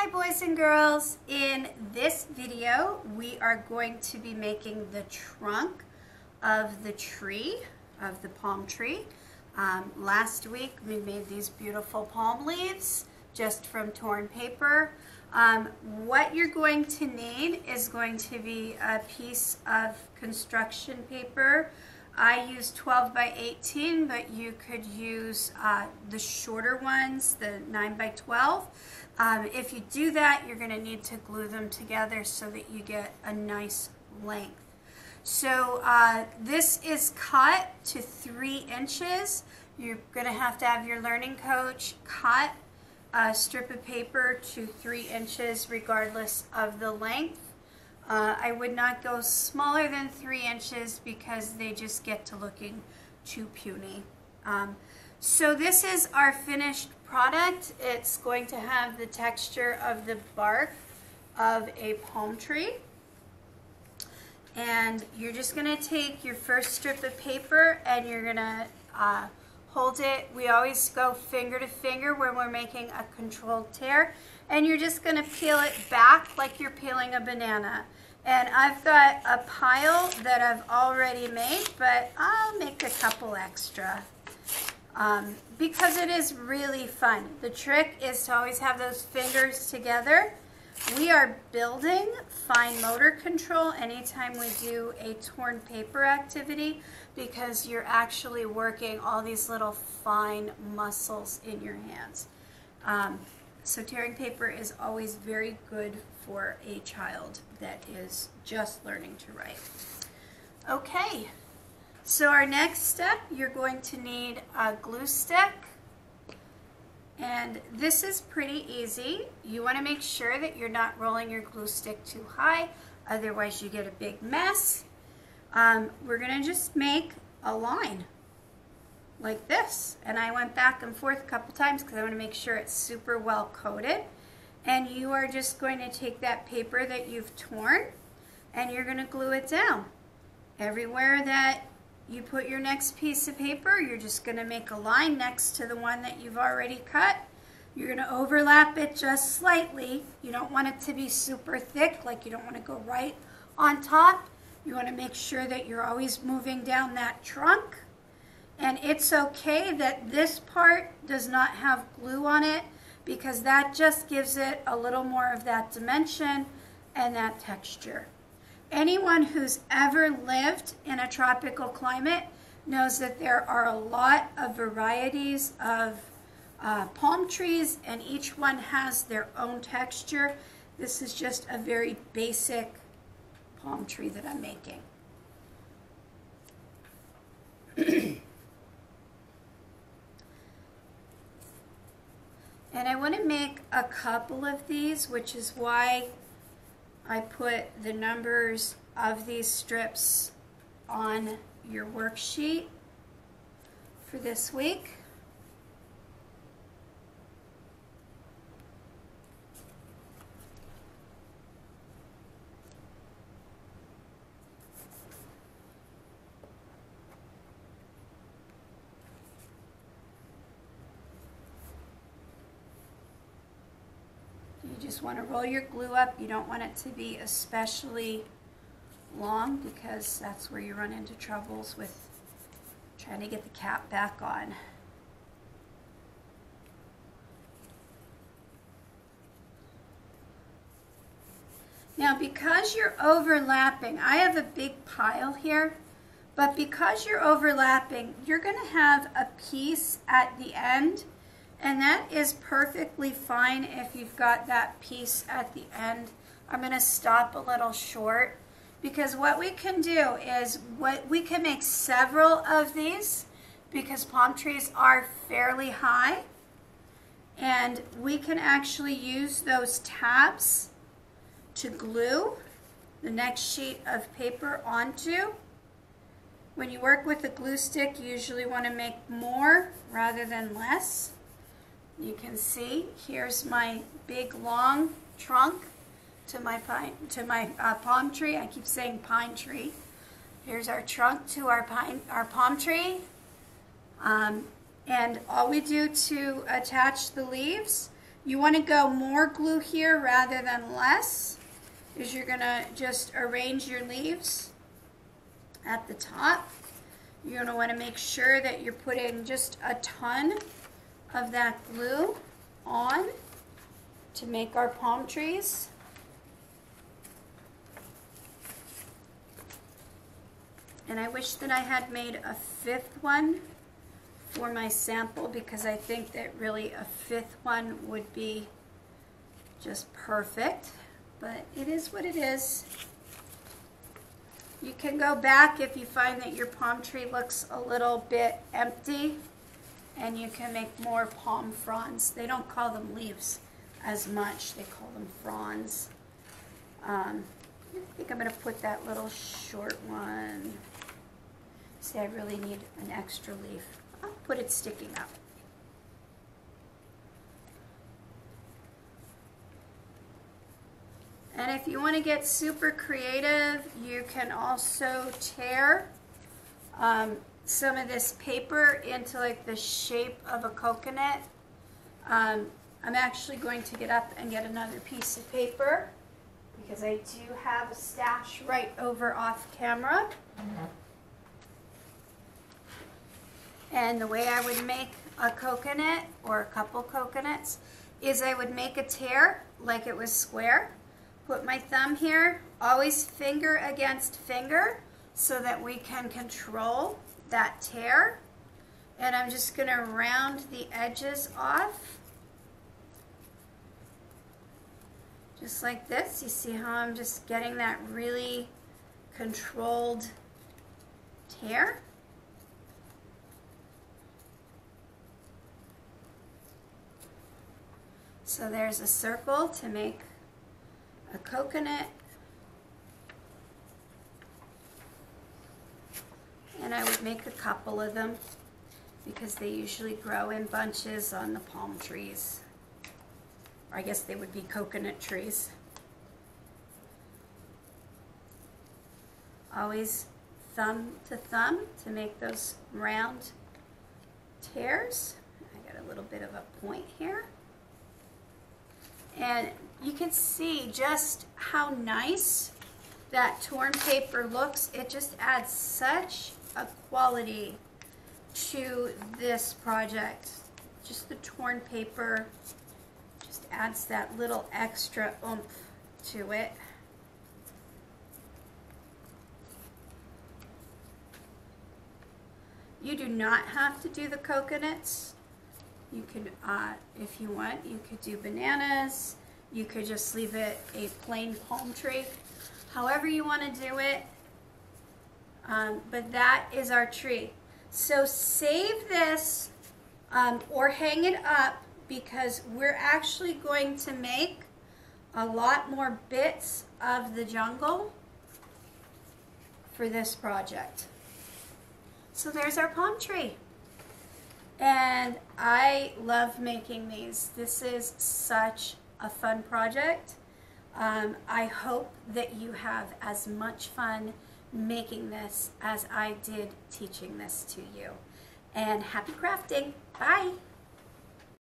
Hi boys and girls, in this video we are going to be making the trunk of the tree, of the palm tree. Last week we made these beautiful palm leaves just from torn paper. What you're going to need is going to be a piece of construction paper. I use 12 by 18, but you could use the shorter ones, the 9 by 12. If you do that, you're going to need to glue them together so that you get a nice length. So this is cut to 3 inches. You're going to have your learning coach cut a strip of paper to 3 inches regardless of the length. I would not go smaller than 3 inches because they just get to looking too puny. So this is our finished product. It's going to have the texture of the bark of a palm tree. And you're just going to take your first strip of paper and you're going to hold it. We always go finger to finger when we're making a controlled tear. And you're just going to peel it back like you're peeling a banana. And I've got a pile that I've already made, but I'll make a couple extra because it is really fun. The trick is to always have those fingers together. We are building fine motor control anytime we do a torn paper activity because you're actually working all these little fine muscles in your hands. So tearing paper is always very good for a child that is just learning to write. Okay, so our next step, you're going to need a glue stick. And this is pretty easy. You want to make sure that you're not rolling your glue stick too high, otherwise you get a big mess. We're going to just make a line like this. And I went back and forth a couple times because I want to make sure it's super well coated. And you are just going to take that paper that you've torn and you're going to glue it down. Everywhere that you put your next piece of paper, you're just going to make a line next to the one that you've already cut. You're going to overlap it just slightly. You don't want it to be super thick, like you don't want to go right on top. You want to make sure that you're always moving down that trunk. And it's okay that this part does not have glue on it because that just gives it a little more of that dimension and that texture. Anyone who's ever lived in a tropical climate knows that there are a lot of varieties of palm trees and each one has their own texture. This is just a very basic palm tree that I'm making. And I want to make a couple of these, which is why I put the numbers of these strips on your worksheet for this week. You just want to roll your glue up. You don't want it to be especially long because that's where you run into troubles with trying to get the cap back on. Now because you're overlapping, I have a big pile here, but because you're overlapping, you're going to have a piece at the end. And that is perfectly fine if you've got that piece at the end. I'm going to stop a little short because what we can do is we can make several of these because palm trees are fairly high. And we can actually use those tabs to glue the next sheet of paper onto. When you work with a glue stick, you usually want to make more rather than less. You can see here's my big long trunk to my palm tree. I keep saying pine tree. Here's our trunk to our palm tree. And all we do to attach the leaves You want to go more glue here rather than less, because you're going to just arrange your leaves at the top. You're going to want to make sure that you're putting just a ton of that glue on to make our palm trees. And I wish that I had made a 5th one for my sample, because I think that really a 5th one would be just perfect. But it is what it is. You can go back if you find that your palm tree looks a little bit empty, and you can make more palm fronds. They don't call them leaves as much. They call them fronds. I think I'm going to put that little short one. See, I really need an extra leaf. I'll put it sticking up. And if you want to get super creative, you can also tear some of this paper into like the shape of a coconut. I'm actually going to get up and get another piece of paper, because I do have a stash right over off camera. And the way I would make a coconut, or a couple coconuts, is I would make a tear like it was square. Put my thumb here, always finger against finger, so that we can control that tear. And I'm just going to round the edges off. Just like this. You see how I'm just getting that really controlled tear? So there's a circle to make a coconut. And I would make a couple of them, because they usually grow in bunches on the palm trees. Or I guess they would be coconut trees. Always thumb to make those round tears. I got a little bit of a point here. And you can see just how nice that torn paper looks. It just adds such a quality to this project. Just the torn paper just adds that little extra oomph to it. You do not have to do the coconuts. You could, if you want, you could do bananas. You could just leave it a plain palm tree. However you want to do it. But that is our tree. So save this or hang it up, because we're actually going to make a lot more bits of the jungle for this project. So there's our palm tree. And I love making these. This is such a fun project. I hope that you have as much fun making this as I did teaching this to you. And happy crafting. Bye.